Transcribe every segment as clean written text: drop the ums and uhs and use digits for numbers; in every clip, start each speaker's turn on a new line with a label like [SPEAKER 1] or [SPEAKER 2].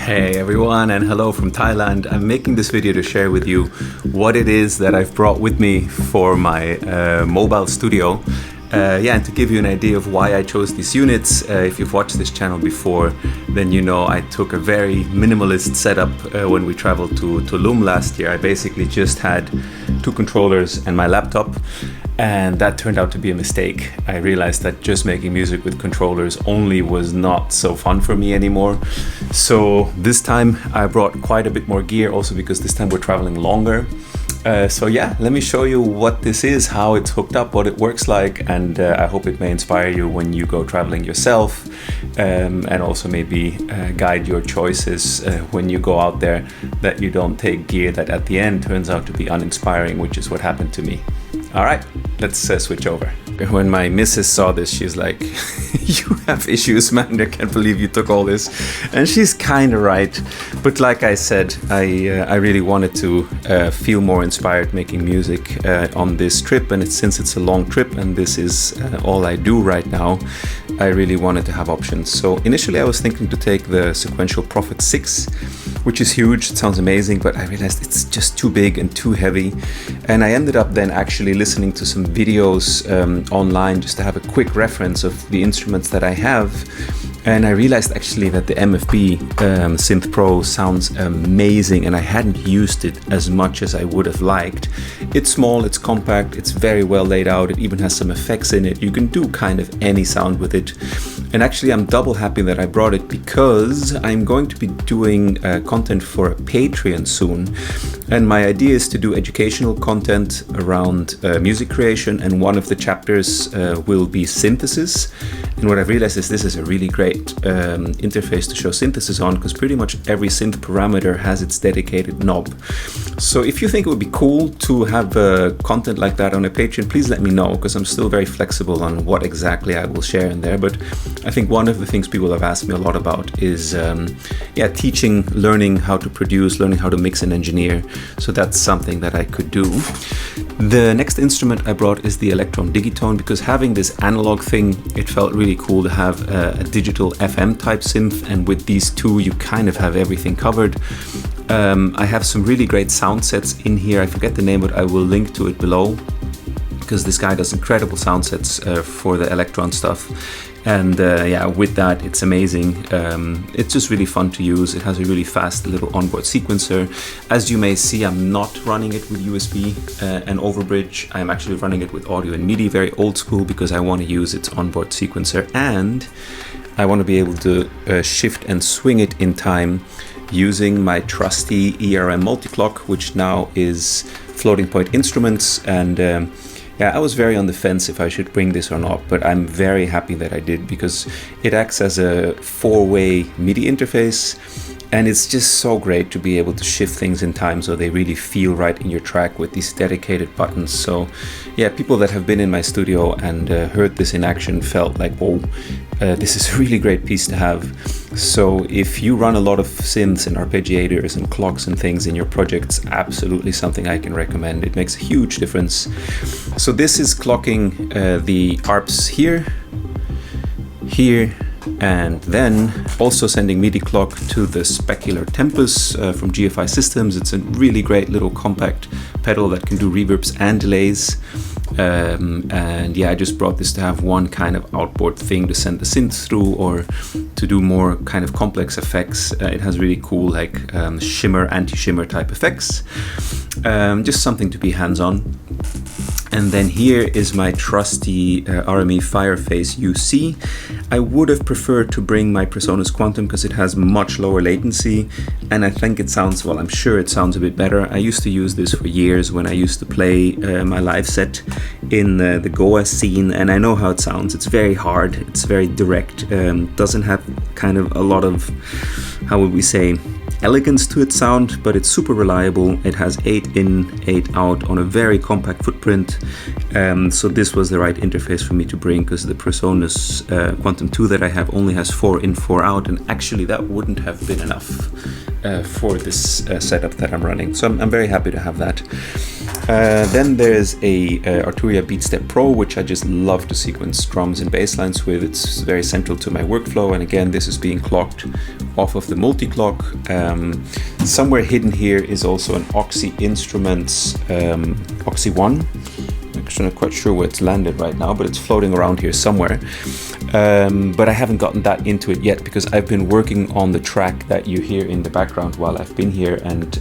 [SPEAKER 1] Hey everyone, and hello from Thailand. I'm making this video to share with you what it is that I've brought with me for my mobile studio. And to give you an idea of why I chose these units, if you've watched this channel before, then you know I took a very minimalist setup when we traveled to Tulum last year. I basically just had two controllers and my laptop, and that turned out to be a mistake. I realized that just making music with controllers only was not so fun for me anymore. So this time I brought quite a bit more gear, also because this time we're traveling longer. Let me show you what this is, how it's hooked up, what it works like, and I hope it may inspire you when you go traveling yourself, and also maybe guide your choices when you go out there, that you don't take gear that at the end turns out to be uninspiring, which is what happened to me. All right, let's switch over. When my missus saw this, she's like, you have issues, man, I can't believe you took all this. And she's kind of right. But like I said, I really wanted to feel more inspired making music on this trip. And since it's a long trip and this is all I do right now, I really wanted to have options. So initially I was thinking to take the Sequential Prophet 6, which is huge, it sounds amazing, but I realized it's just too big and too heavy. And I ended up then actually listening to some videos online just to have a quick reference of the instruments that I have. And I realized actually that the MFB Synth Pro sounds amazing, and I hadn't used it as much as I would have liked. It's small, it's compact, it's very well laid out, it even has some effects in it. You can do kind of any sound with it. And actually I'm double happy that I brought it, because I'm going to be doing content for a Patreon soon. And my idea is to do educational content around music creation, and one of the chapters will be synthesis. And what I've realized is this is a really great interface to show synthesis on, because pretty much every synth parameter has its dedicated knob. So if you think it would be cool to have content like that on a Patreon, please let me know, because I'm still very flexible on what exactly I will share in there. But I think one of the things people have asked me a lot about is teaching, learning how to produce, learning how to mix and engineer. So that's something that I could do. The next instrument I brought is the Electron Digitone, because having this analog thing, it felt really cool to have a digital FM type synth, and with these two you kind of have everything covered. I have some really great sound sets in here. I forget the name, but I will link to it below, because this guy does incredible sound sets for the Electron stuff. And with that, it's amazing. It's just really fun to use. It has a really fast little onboard sequencer. As you may see, I'm not running it with USB and overbridge. I'm actually running it with audio and MIDI, very old school, because I want to use its onboard sequencer, and I want to be able to shift and swing it in time using my trusty ERM multi-clock, which now is Floating Point Instruments. And I was very on the fence if I should bring this or not, but I'm very happy that I did, because it acts as a four-way MIDI interface, and it's just so great to be able to shift things in time so they really feel right in your track with these dedicated buttons. So people that have been in my studio and heard this in action felt like, whoa, this is a really great piece to have. So if you run a lot of synths and arpeggiators and clocks and things in your projects, absolutely something I can recommend. It makes a huge difference. So this is clocking the arps here, and then also sending MIDI clock to the Specular Tempus from GFI Systems. It's a really great little compact pedal that can do reverbs and delays. I just brought this to have one kind of outboard thing to send the synth through, or to do more kind of complex effects. It has really cool shimmer, anti-shimmer type effects. Just something to be hands-on. And then here is my trusty RME Fireface UC. I would have preferred to bring my Presonus Quantum, because it has much lower latency, and I think it sounds, well, I'm sure it sounds a bit better. I used to use this for years when I used to play my live set in the Goa scene, and I know how it sounds. It's very hard, it's very direct, doesn't have kind of a lot of, how would we say, elegance to its sound, but it's super reliable. It has 8 in, 8 out on a very compact footprint, So this was the right interface for me to bring, because the PreSonus Quantum 2 that I have only has 4 in, 4 out, and actually that wouldn't have been enough for this setup that I'm running. So I'm very happy to have that. Then there's a Arturia Beatstep Pro, which I just love to sequence drums and bass lines with. It's very central to my workflow, and again, this is being clocked off of the multi-clock. Somewhere hidden here is also an Oxy Instruments Oxy One. Actually, not quite sure where it's landed right now, but it's floating around here somewhere. But I haven't gotten that into it yet, because I've been working on the track that you hear in the background while I've been here, and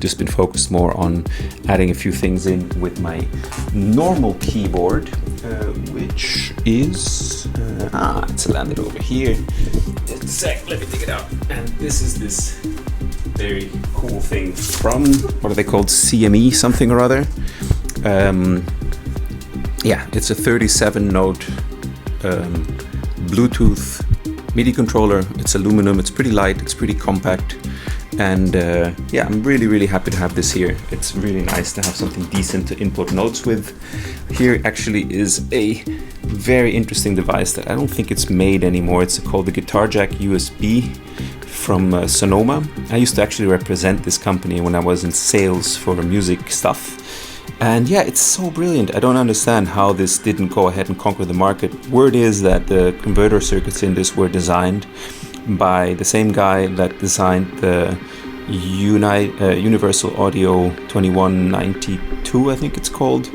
[SPEAKER 1] just been focused more on adding a few things in with my normal keyboard, which is it's landed over here. Just a sec, let me take it out. And this is this very cool thing from, what are they called, CME something or other. Yeah, it's a 37 note Bluetooth MIDI controller. It's aluminum, it's pretty light, it's pretty compact, and yeah, I'm really happy to have this here. It's really nice to have something decent to input notes with. Here actually is a very interesting device that I don't think it's made anymore. It's called the Guitar Jack USB from Sonoma. I used to actually represent this company when I was in sales for music stuff. And yeah, it's so brilliant. I don't understand how this didn't go ahead and conquer the market. Word is that the converter circuits in this were designed by the same guy that designed the Universal Audio 2192, I think it's called,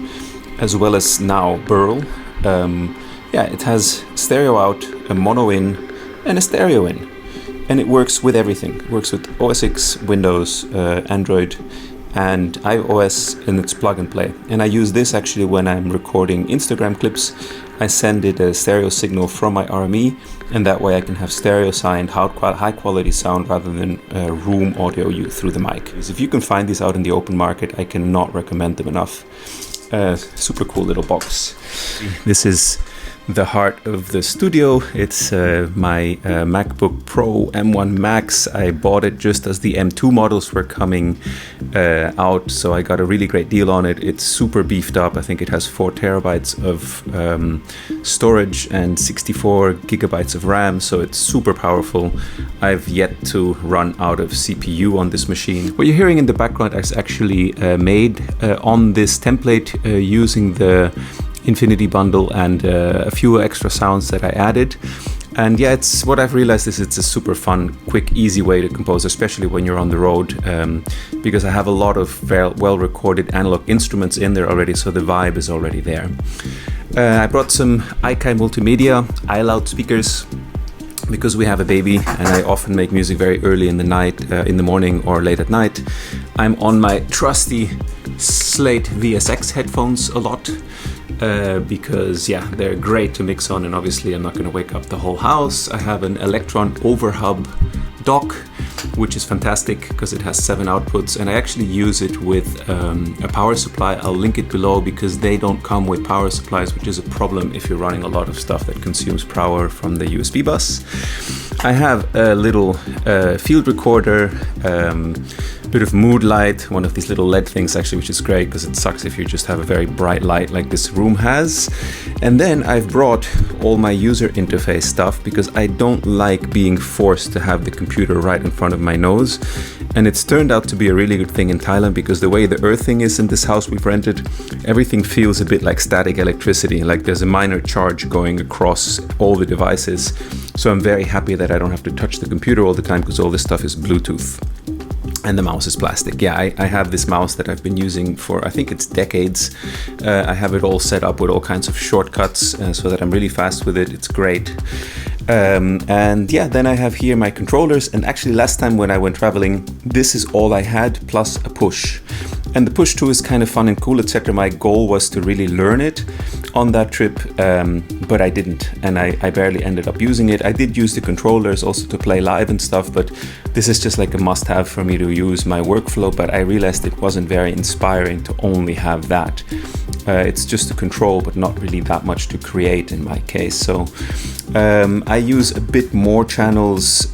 [SPEAKER 1] as well as now Burl. Yeah, it has stereo out, a mono in, and a stereo in. And it works with everything. It works with OS X, Windows, Android, and iOS, and it's plug and play. And I use this actually when I'm recording Instagram clips. I send it a stereo signal from my RME, and that way I can have stereo signed high quality sound rather than room audio through the mic. If you can find these out in the open market, I cannot recommend them enough. Super cool little box. This is the heart of the studio. It's my MacBook Pro M1 Max. I bought it just as the M2 models were coming out, so I got a really great deal on it. It's super beefed up. I think it has 4 terabytes of storage and 64 gigabytes of RAM, so it's super powerful. I've yet to run out of CPU on this machine. What you're hearing in the background is actually made on this template using the Infinity bundle and a few extra sounds that I added. And yeah, it's what I've realized is it's a super fun, quick, easy way to compose, especially when you're on the road, because I have a lot of very well-recorded analog instruments in there already, so the vibe is already there. I brought some iKai multimedia, loudspeakers, because we have a baby and I often make music very early in the night, in the morning or late at night. I'm on my trusty Slate VSX headphones a lot. Because yeah, they're great to mix on, and obviously I'm not going to wake up the whole house. I have an Electron Overhub dock, which is fantastic because it has 7 outputs, and I actually use it with a power supply. I'll link it below because they don't come with power supplies, which is a problem if you're running a lot of stuff that consumes power from the USB bus. I have a little field recorder, bit of mood light, one of these little LED things actually, which is great because it sucks if you just have a very bright light like this room has. And then I've brought all my user interface stuff because I don't like being forced to have the computer right in front of my nose. And it's turned out to be a really good thing in Thailand because the way the earthing is in this house we've rented, everything feels a bit like static electricity, like there's a minor charge going across all the devices. So I'm very happy that I don't have to touch the computer all the time because all this stuff is Bluetooth. And the mouse is plastic. Yeah, I have this mouse that I've been using for, I think it's decades. I have it all set up with all kinds of shortcuts so that I'm really fast with it. It's great. And yeah, then I have here my controllers. And actually last time when I went traveling, this is all I had plus a push. And the push 2 is kind of fun and cool, etc. My goal was to really learn it on that trip, but I didn't, and I barely ended up using it. I did use the controllers also to play live and stuff, but this is just like a must-have for me to use my workflow, but I realized it wasn't very inspiring to only have that. It's just to control, but not really that much to create in my case. So I use a bit more channels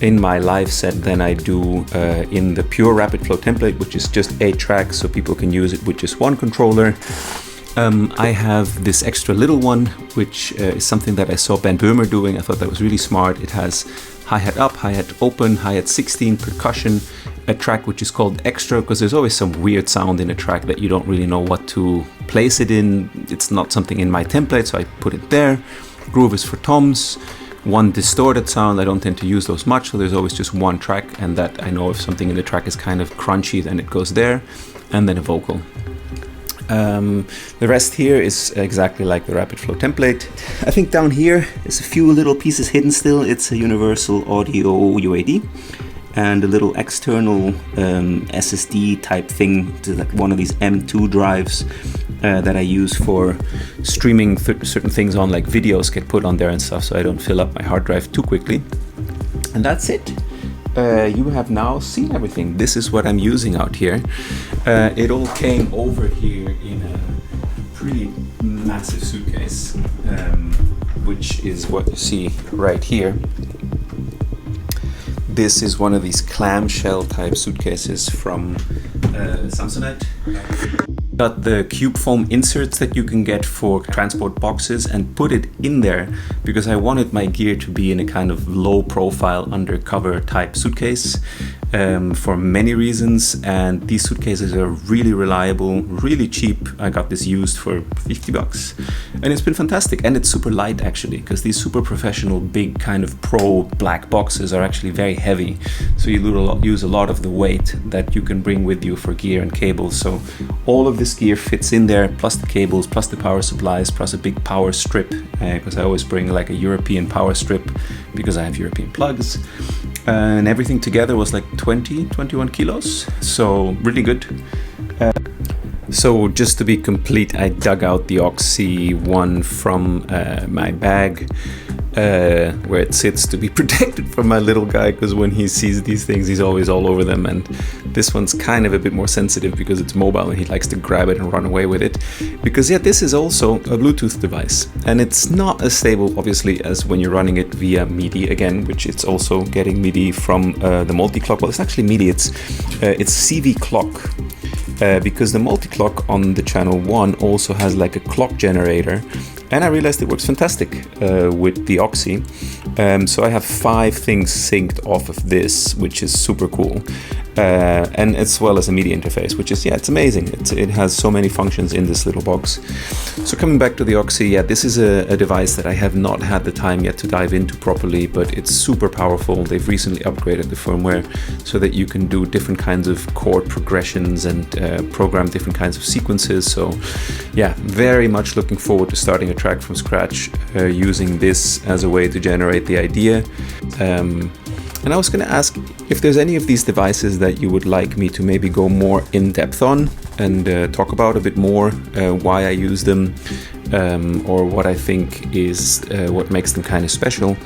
[SPEAKER 1] in my live set than I do in the pure Rapid Flow template, which is just 8 tracks, so people can use it with just one controller. I have this extra little one, which is something that I saw Ben Böhmer doing. I thought that was really smart. It has hi-hat up, hi-hat open, hi-hat 16, percussion, a track which is called extra, because there's always some weird sound in a track that you don't really know what to place it in. It's not something in my template, so I put it there. Groove is for toms. One distorted sound, I don't tend to use those much, so there's always just one track, and that I know if something in the track is kind of crunchy, then it goes there, and then a vocal. The rest here is exactly like the Rapid Flow template. I think down here is a few little pieces hidden still. It's a Universal Audio UAD and a little external SSD type thing, to like one of these M2 drives that I use for streaming certain things on, like videos get put on there and stuff, so I don't fill up my hard drive too quickly. And that's it. You have now seen everything. This is what I'm using out here. It all came over here in a pretty massive suitcase, which is what you see right here. This is one of these clamshell type suitcases from Samsonite. Got the cube foam inserts that you can get for transport boxes and put it in there because I wanted my gear to be in a kind of low profile undercover type suitcase for many reasons, and these suitcases are really reliable, really cheap. I got this used for 50 bucks and it's been fantastic, and it's super light actually, because these super professional big kind of pro black boxes are actually very heavy, so you use a lot of the weight that you can bring with you for gear and cables. So all of this gear fits in there, plus the cables, plus the power supplies, plus a big power strip, because I always bring like a European power strip because I have European plugs, and everything together was like 21 kilos, so really good. So just to be complete, I dug out the Oxy one from my bag where it sits to be protected from my little guy, because when he sees these things he's always all over them, and this one's kind of a bit more sensitive because it's mobile and he likes to grab it and run away with it, because yeah, this is also a Bluetooth device and it's not as stable obviously as when you're running it via MIDI again, which it's also getting MIDI from the multi-clock. Well, it's actually MIDI, it's CV clock. Because the multi-clock on the channel 1 also has like a clock generator, and I realized it works fantastic with the Oxy. So I have 5 things synced off of this, which is super cool, and as well as a MIDI interface, which is, yeah, it's amazing. It has so many functions in this little box. So coming back to the Oxy, yeah, this is a device that I have not had the time yet to dive into properly, but it's super powerful. They've recently upgraded the firmware so that you can do different kinds of chord progressions and program different kinds of sequences. So yeah, very much looking forward to starting a track from scratch using this as a way to generate the idea. And I was going to ask if there's any of these devices that you would like me to maybe go more in depth on and talk about a bit more why I use them, or what I think is what makes them kind of special.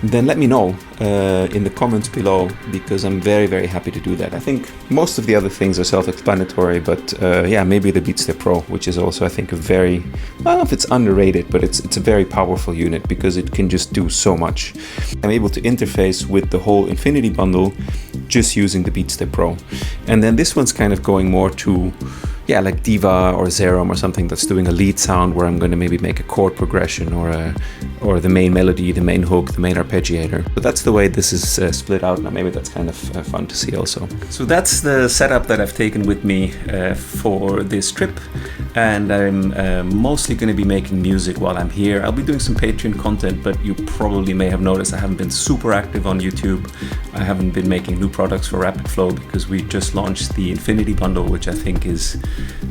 [SPEAKER 1] Then let me know in the comments below, because I'm very, very happy to do that. I think most of the other things are self-explanatory, but yeah, maybe the Beatstep Pro, which is also, I think, a very, I don't know if it's underrated, but it's a very powerful unit because it can just do so much. I'm able to interface with the whole Infinity bundle just using the Beatstep Pro. And then this one's kind of going more to, yeah, like Diva or Zerum or something that's doing a lead sound where I'm going to maybe make a chord progression or the main melody, the main hook, the main arpeggiator. But that's the way this is split out now. Maybe that's kind of fun to see also. So that's the setup that I've taken with me for this trip, and I'm mostly going to be making music while I'm here. I'll be doing some Patreon content, but you probably may have noticed I haven't been super active on YouTube. I haven't been making new products for Rapid Flow because we just launched the Infinity bundle, which I think is,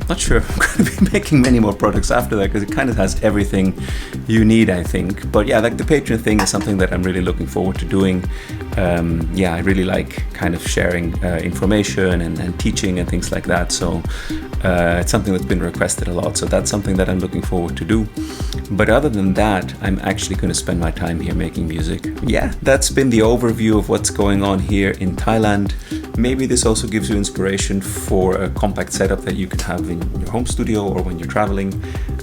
[SPEAKER 1] not sure if I'm going to be making many more products after that, because it kind of has everything you need, I think. But yeah, like the Patreon thing is something that I'm really looking forward to doing. Yeah, I really like kind of sharing information and teaching and things like that. So it's something that's been requested a lot. So that's something that I'm looking forward to do. But other than that, I'm actually going to spend my time here making music. Yeah, that's been the overview of what's going on here in Thailand. Maybe this also gives you inspiration for a compact setup that you can have in your home studio or when you're traveling.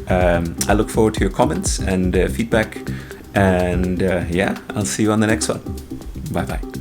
[SPEAKER 1] I look forward to your comments and feedback. And yeah, I'll see you on the next one. Bye bye.